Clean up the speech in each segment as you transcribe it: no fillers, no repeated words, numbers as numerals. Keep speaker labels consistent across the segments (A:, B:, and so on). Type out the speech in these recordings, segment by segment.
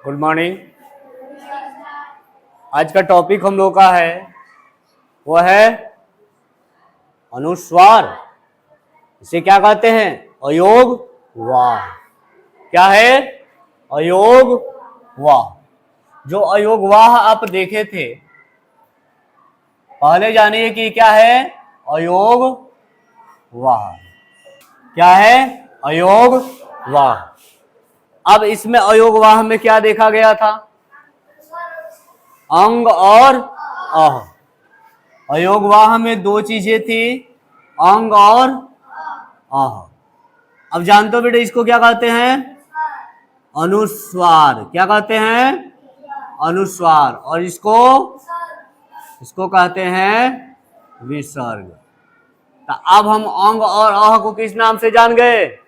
A: Good morning. आज का topic हम लोग का है वो है अनुस्वार। इसे क्या कहते हैं? अयोग वाह। क्या है? अयोग वाह। जो अयोग वाह आप देखे थे, पहले जानिए कि क्या है अयोग वाह। क्या है अयोग वाह। अब इसमें अयोग वाह में क्या देखा गया था? अंग और अह। अयोग वाह में दो चीजें थी, अंग और अह। अब जानते हो बेटे इसको क्या कहते हैं? अनुस्वार। क्या कहते हैं? अनुस्वार। और इसको कहते हैं विसर्ग। तो अब हम अंग और अह को किस नाम से जान गए?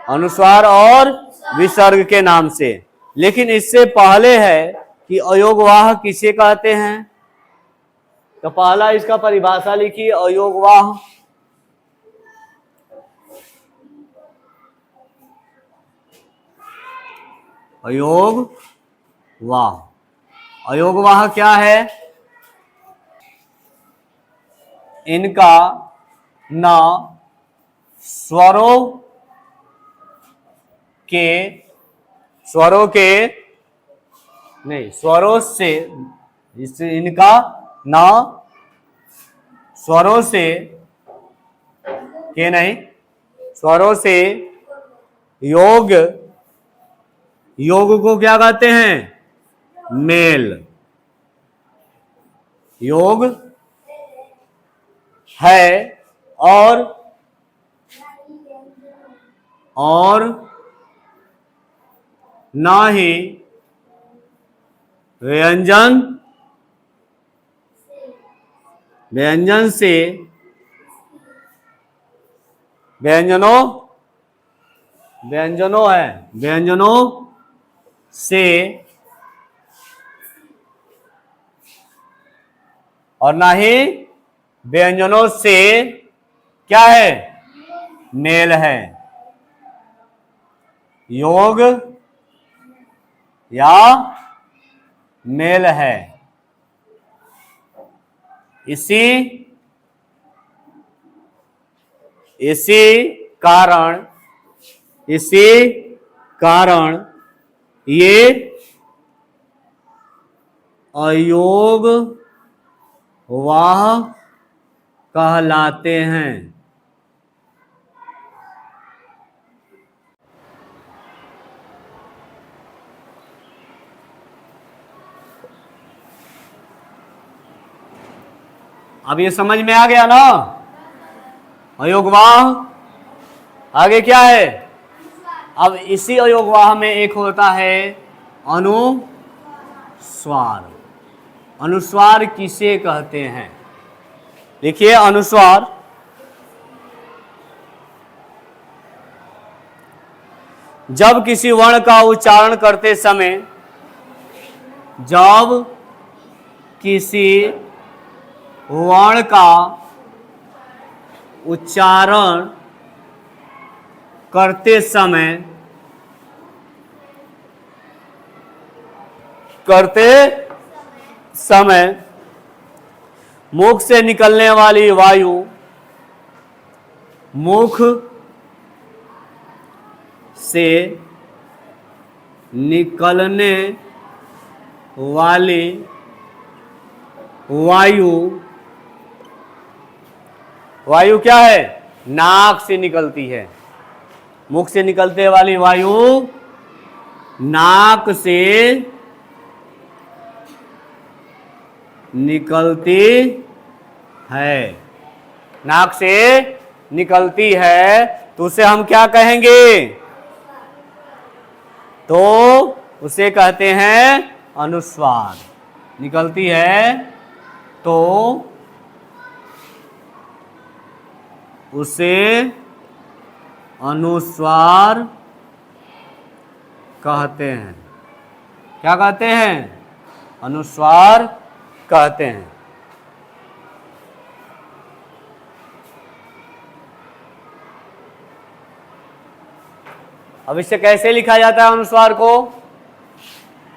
A: अनुस्वार और विसर्ग के नाम से। लेकिन इससे पहले है कि अयोगवाह किसे कहते हैं। तो पहला इसका परिभाषा लिखिए, अयोगवाह। अयोगवाह। अयोगवाह क्या है? इनका न स्वरों से इनका न स्वरों से योग को क्या कहते हैं? मेल। योग है और ना ही व्यंजन से व्यंजनों से और ना ही व्यंजनों से क्या है? मेल है। योग या मेल है। इसी कारण ये अयोगवाह कहलाते हैं। अब ये समझ में आ गया ना? अयोगवाह आगे क्या है? अब इसी अयोगवाह में एक होता है अनुस्वार। अनुस्वार किसे कहते हैं? देखिए, अनुस्वार जब किसी वर्ण का उच्चारण करते समय वर्ण का उच्चारण करते समय मुख से निकलने वाली वायु मुख से निकलने वाली वायु क्या है? नाक से निकलती है। मुख से निकलते वाली वायु नाक से निकलती है। नाक से निकलती है तो उसे हम क्या कहेंगे? तो उसे कहते हैं अनुस्वार। निकलती है तो उसे अनुस्वार कहते हैं। क्या कहते हैं? अनुस्वार कहते हैं। अब इसे कैसे लिखा जाता है अनुस्वार को?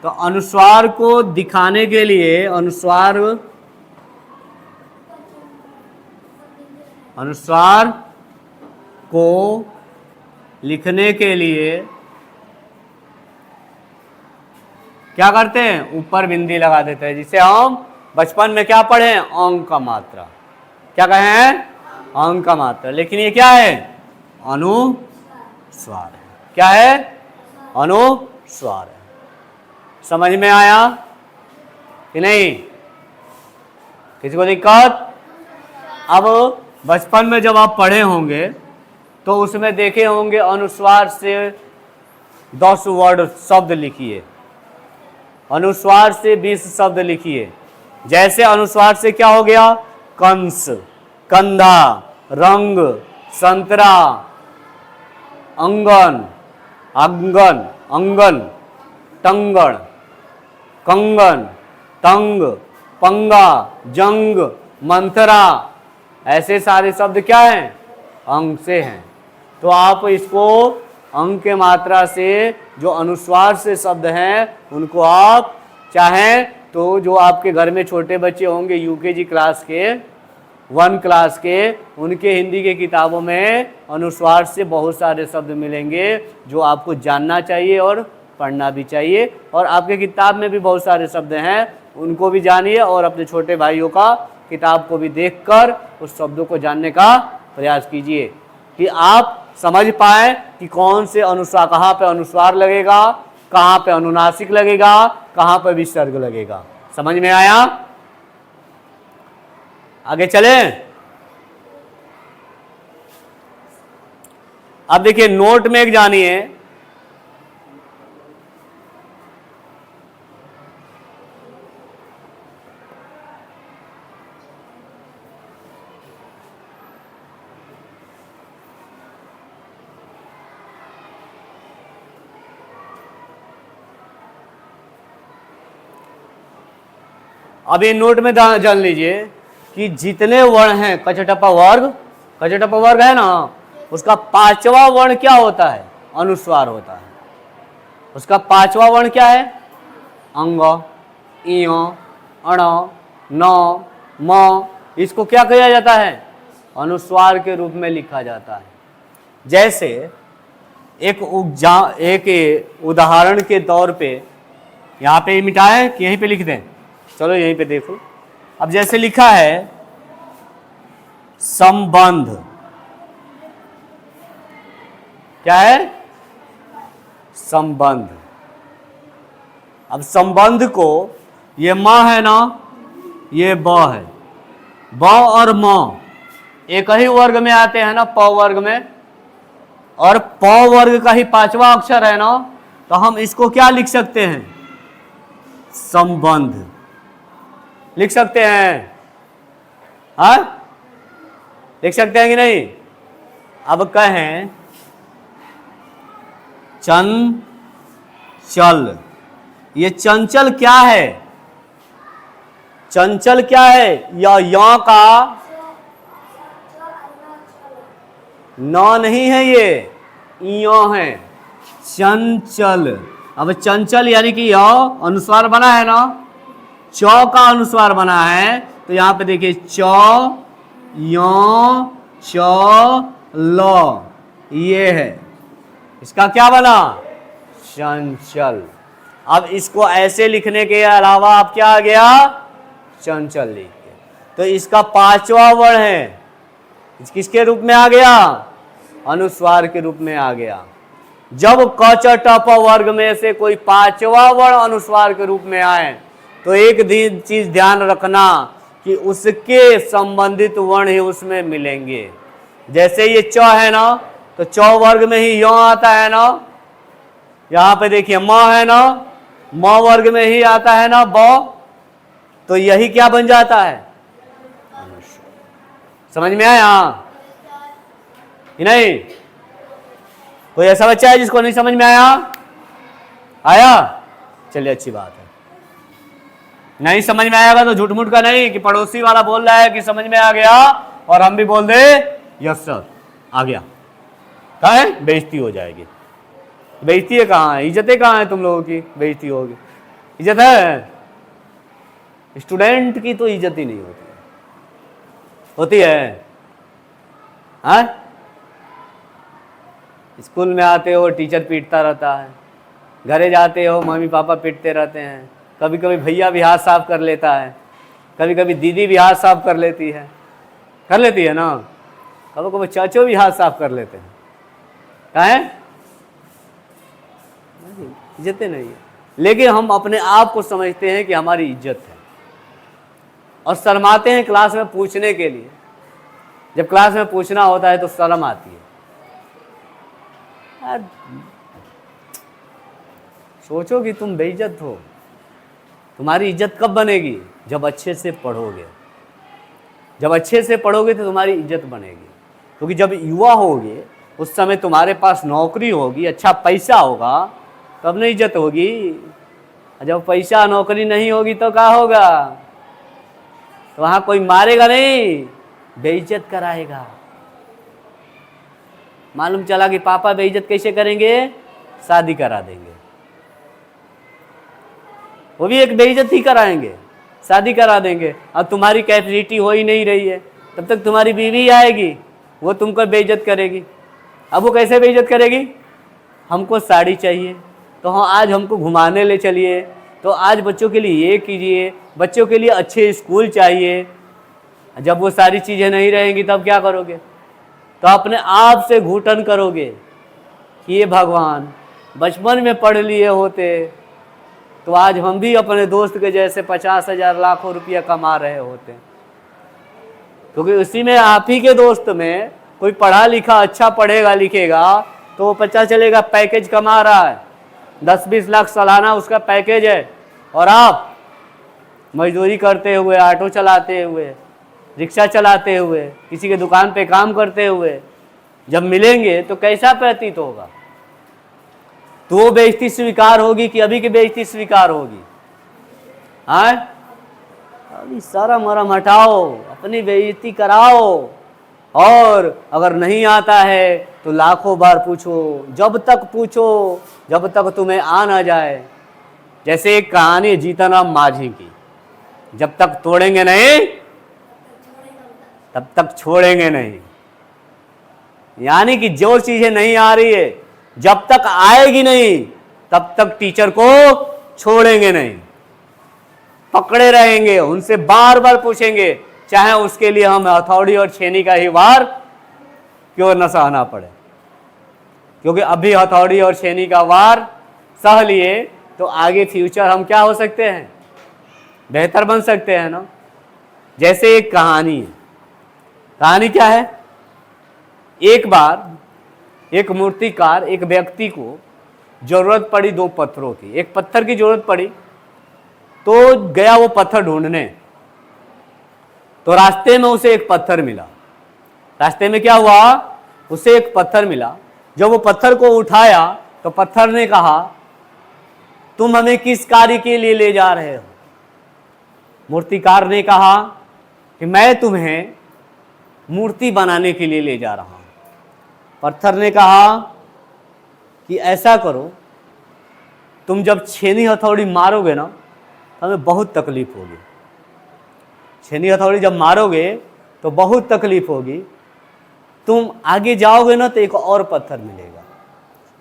A: तो अनुस्वार को दिखाने के लिए अनुस्वार को लिखने के लिए क्या करते हैं, ऊपर बिंदी लगा देते हैं, जिसे हम बचपन में क्या पढ़े, अंक का मात्रा। क्या कहे हैं, अंक का मात्रा। लेकिन ये क्या है, अनुस्वार है। क्या है, अनुस्वार है। समझ में आया कि नहीं, किसी को दिक्कत? अब बचपन में जब आप पढ़े होंगे तो उसमें देखे होंगे अनुस्वार से 10 वर्ड शब्द लिखिए, अनुस्वार से 20 शब्द लिखिए। जैसे अनुस्वार से क्या हो गया, कंस, कंधा, रंग, संतरा, अंगन, अंगन, अंगन, टंगन, कंगन, तंग, पंगा, जंग, मंथरा, ऐसे सारे शब्द क्या हैं, अंक से हैं। तो आप इसको अंक के मात्रा से जो अनुस्वार से शब्द हैं उनको आप चाहें तो जो आपके घर में छोटे बच्चे होंगे यूकेजी क्लास के, 1 क्लास के, उनके हिंदी के किताबों में अनुस्वार से बहुत सारे शब्द मिलेंगे जो आपको जानना चाहिए और पढ़ना भी चाहिए। और आपके किताब में भी बहुत सारे शब्द हैं, उनको भी जानिए और अपने छोटे भाइयों का किताब को भी देखकर उस शब्दों को जानने का प्रयास कीजिए कि आप समझ पाए कि कौन से अनुस्वार, कहाँ पे अनुस्वार लगेगा, कहाँ पे अनुनासिक लगेगा, कहाँ पे विसर्ग लगेगा। समझ में आया? आगे चलें। अब देखिए नोट में एक जानिए, अभी नोट में जान लीजिए कि जितने वर्ण हैं कचटपा वर्ग है ना, उसका 5वां वर्ण क्या होता है, अनुस्वार होता है। उसका 5वां वर्ण क्या है, अंग, इय, अण, न, म। इसको क्या किया जाता है, अनुस्वार के रूप में लिखा जाता है। जैसे एक उदाहरण के तौर पे यहाँ पे मिटाए कि यहीं पे लिख दें, चलो यहीं पे देखो। अब जैसे लिखा है संबंध, क्या है, संबंध। अब संबंध को, ये मां है ना, ये ब है, ब और म एक ही वर्ग में आते हैं ना, प वर्ग में, और प वर्ग का ही 5वां अक्षर है ना, तो हम इसको क्या लिख सकते हैं, संबंध लिख सकते हैं। हाँ, लिख सकते हैं कि नहीं? अब कहें चंचल, ये चंचल क्या है, चंचल क्या है, या का न नहीं है, ये इयो है, चंचल। अब चंचल यानी कि या अनुस्वार बना है ना, च का अनुस्वार बना है, तो यहां पे देखिए च, य, च, ल, ये है, इसका क्या बना, चंचल। अब इसको ऐसे लिखने के अलावा आप क्या आ गया, चंचल लिख के, तो इसका 5वां वर्ण है, किसके रूप में आ गया, अनुस्वार के रूप में आ गया। जब क च ट प वर्ग में से कोई 5वां वर्ण अनुस्वार के रूप में आए तो एक चीज ध्यान रखना कि उसके संबंधित वर्ण ही उसमें मिलेंगे। जैसे ये च है ना, तो च वर्ग में ही य आता है ना, यहां पे देखिए म है ना, म वर्ग में ही आता है ना ब, तो यही क्या बन जाता है, समझ में आया कि नहीं? कोई ऐसा बच्चा है जिसको नहीं समझ में आया? चलिए अच्छी बात है। नहीं समझ में आएगा तो झूठ मूठ का नहीं कि पड़ोसी वाला बोल रहा है कि समझ में आ गया और हम भी बोल दे यस सर आ गया, कहा है बेइज्जती हो जाएगी। बेइज्जती है कहाँ है, इज्जतें कहाँ है, तुम लोगों की बेइज्जती होगी। इज्जत है? स्टूडेंट की तो इज्जत ही नहीं होती, होती है? हाँ, स्कूल में आते हो टीचर पीटता रहता है, घरे जाते हो मम्मी पापा पीटते रहते हैं, कभी कभी भैया भी हाथ साफ कर लेता है, कभी कभी दीदी भी हाथ साफ कर लेती है ना, कभी कभी चाचो भी हाथ साफ कर लेते हैं। क्या है? इज्जतें नहीं है। लेकिन हम अपने आप को समझते हैं कि हमारी इज्जत है और शर्माते हैं क्लास में पूछने के लिए। जब क्लास में पूछना होता है तो शर्म आती है। यार सोचो कि तुम बेइज्जत हो, तुम्हारी इज्जत कब बनेगी? जब अच्छे से पढ़ोगे। जब अच्छे से पढ़ोगे तो तुम्हारी इज्जत बनेगी, क्योंकि जब युवा होगे उस समय तुम्हारे पास नौकरी होगी, अच्छा पैसा होगा, तब नहीं इज्जत होगी। जब पैसा नौकरी नहीं होगी तो क्या होगा? तो वहां कोई मारेगा नहीं, बेइज्जत कराएगा। मालूम चला कि पापा बेइज्जत कैसे करेंगे? शादी करा देंगे, वो भी एक बेइज्जत ही कराएंगे, शादी करा देंगे। अब तुम्हारी कैपेसिटी हो ही नहीं रही है, तब तक तुम्हारी बीवी आएगी, वो तुमको बेइज्जत करेगी। अब वो कैसे बेइज्जत करेगी? हमको साड़ी चाहिए तो हाँ आज हमको घुमाने ले चलिए, तो आज बच्चों के लिए ये कीजिए, बच्चों के लिए अच्छे स्कूल चाहिए। जब वो सारी चीज़ें नहीं रहेंगी तब क्या करोगे? तो अपने आप से घुटन करोगे कि ये भगवान बचपन में पढ़ लिए होते तो आज हम भी अपने दोस्त के जैसे 50,000 लाखों रुपया कमा रहे होते। क्योंकि उसी में आप ही के दोस्त में कोई पढ़ा लिखा अच्छा पढ़ेगा लिखेगा तो पता चलेगा पैकेज कमा रहा है, 10-20 लाख सालाना उसका पैकेज है, और आप मजदूरी करते हुए, ऑटो चलाते हुए, रिक्शा चलाते हुए, किसी के दुकान पे काम करते हुए जब मिलेंगे तो कैसा प्रतीत होगा? तो वो बेइज्जती स्वीकार होगी कि अभी की बेइज्जती स्वीकार होगी? हाँ, अभी सारा मरम हटाओ, अपनी बेइज्जती कराओ, और अगर नहीं आता है तो लाखों बार पूछो, जब तक पूछो जब तक तुम्हें आ ना जाए। जैसे एक कहानी है जीतन राम मांझी की, जब तक तोड़ेंगे नहीं तब तक छोड़ेंगे नहीं। यानी कि जो चीजें नहीं आ रही है जब तक आएगी नहीं तब तक टीचर को छोड़ेंगे नहीं, पकड़े रहेंगे, उनसे बार बार पूछेंगे, चाहे उसके लिए हम हथौड़ी और छेनी का ही वार क्यों न सहना पड़े। क्योंकि अभी हथौड़ी और छेनी का वार सह लिए तो आगे फ्यूचर हम क्या हो सकते हैं? बेहतर बन सकते हैं ना। जैसे एक कहानी है, कहानी क्या है? एक बार एक मूर्तिकार, एक व्यक्ति को जरूरत पड़ी 2 पत्थरों की, एक पत्थर की जरूरत पड़ी तो गया वो पत्थर ढूंढने। तो रास्ते में उसे एक पत्थर मिला। रास्ते में क्या हुआ? उसे एक पत्थर मिला। जब वो पत्थर को उठाया तो पत्थर ने कहा, तुम हमें किस कार्य के लिए ले जा रहे हो? मूर्तिकार ने कहा कि मैं तुम्हें मूर्ति बनाने के लिए ले जा रहा हूं। पत्थर ने कहा कि ऐसा करो, तुम जब छेनी हथौड़ी मारोगे ना हमें बहुत तकलीफ होगी। छेनी हथौड़ी जब मारोगे तो बहुत तकलीफ होगी, तुम आगे जाओगे ना तो एक और पत्थर मिलेगा,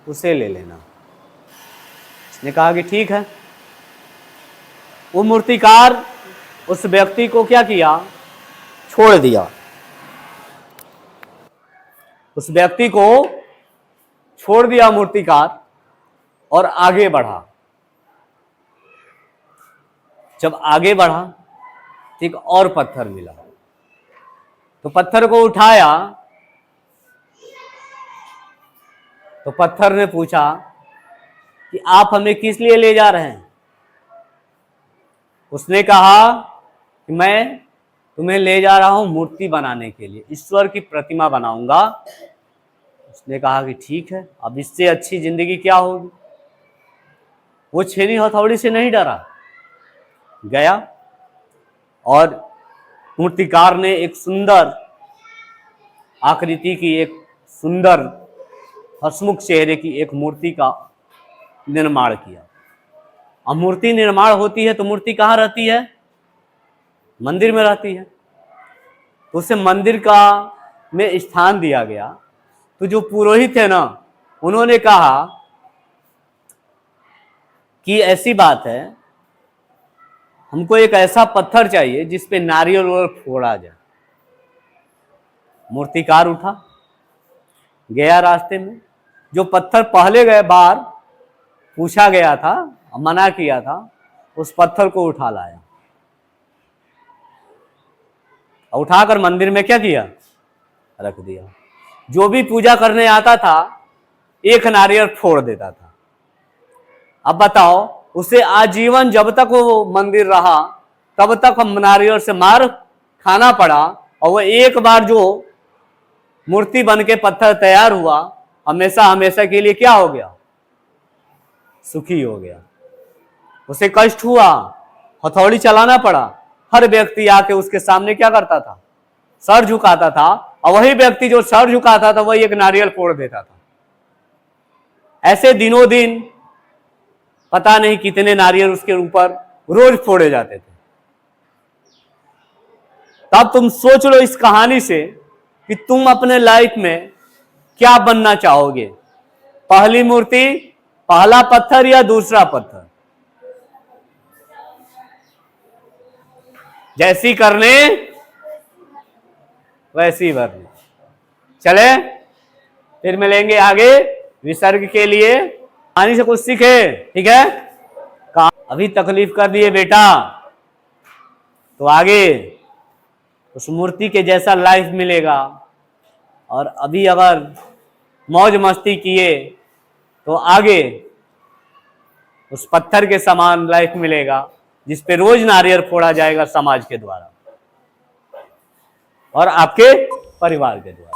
A: उसे ले लेना। उसने कहा कि ठीक है। वो मूर्तिकार उस व्यक्ति को क्या किया? छोड़ दिया। उस व्यक्ति को छोड़ दिया मूर्तिकार और आगे बढ़ा। जब आगे बढ़ा तो एक और पत्थर मिला, तो पत्थर को उठाया तो पत्थर ने पूछा कि आप हमें किस लिए ले जा रहे हैं? उसने कहा कि मैं तुम्हें ले जा रहा हूं मूर्ति बनाने के लिए, ईश्वर की प्रतिमा बनाऊंगा। उसने कहा कि ठीक है, अब इससे अच्छी जिंदगी क्या होगी। वो छेनी हथौड़ी से नहीं डरा, गया और मूर्तिकार ने एक सुंदर आकृति की, एक सुंदर हसमुख चेहरे की एक मूर्ति का निर्माण किया। अब मूर्ति निर्माण होती है तो मूर्ति कहाँ रहती है? मंदिर में रहती है। तो उसे मंदिर का में स्थान दिया गया। तो जो पुरोहित है ना, उन्होंने कहा कि ऐसी बात है, हमको एक ऐसा पत्थर चाहिए जिस पे नारियल और फोड़ा जाए। मूर्तिकार उठा, गया रास्ते में, जो पत्थर पहले गए बार पूछा गया था, मना किया था, उस पत्थर को उठा लाया। उठाकर मंदिर में क्या किया? रख दिया। जो भी पूजा करने आता था एक नारियल फोड़ देता था। अब बताओ, उसे आजीवन जब तक वो मंदिर रहा तब तक हम नारियल से मार खाना पड़ा, और वो एक बार जो मूर्ति बन के पत्थर तैयार हुआ, हमेशा हमेशा के लिए क्या हो गया? सुखी हो गया। उसे कष्ट हुआ, हथौड़ी चलाना पड़ा। हर व्यक्ति आके उसके सामने क्या करता था? सर झुकाता था, और वही व्यक्ति जो सर झुकाता था वही एक नारियल फोड़ देता था। ऐसे दिनों दिन पता नहीं कितने नारियल उसके ऊपर रोज फोड़े जाते थे। तब तुम सोच लो इस कहानी से कि तुम अपने लाइफ में क्या बनना चाहोगे? पहली मूर्ति, पहला पत्थर या दूसरा पत्थर? जैसी करने वैसी भरनी। चले फिर मिलेंगे आगे विसर्ग के लिए। कहानी से कुछ सीखे, ठीक है? अभी तकलीफ कर दिए बेटा, तो आगे उस मूर्ति के जैसा लाइफ मिलेगा। और अभी अगर मौज मस्ती किए तो आगे उस पत्थर के समान लाइफ मिलेगा जिस पे रोज नारियल फोड़ा जाएगा समाज के द्वारा और आपके परिवार के द्वारा।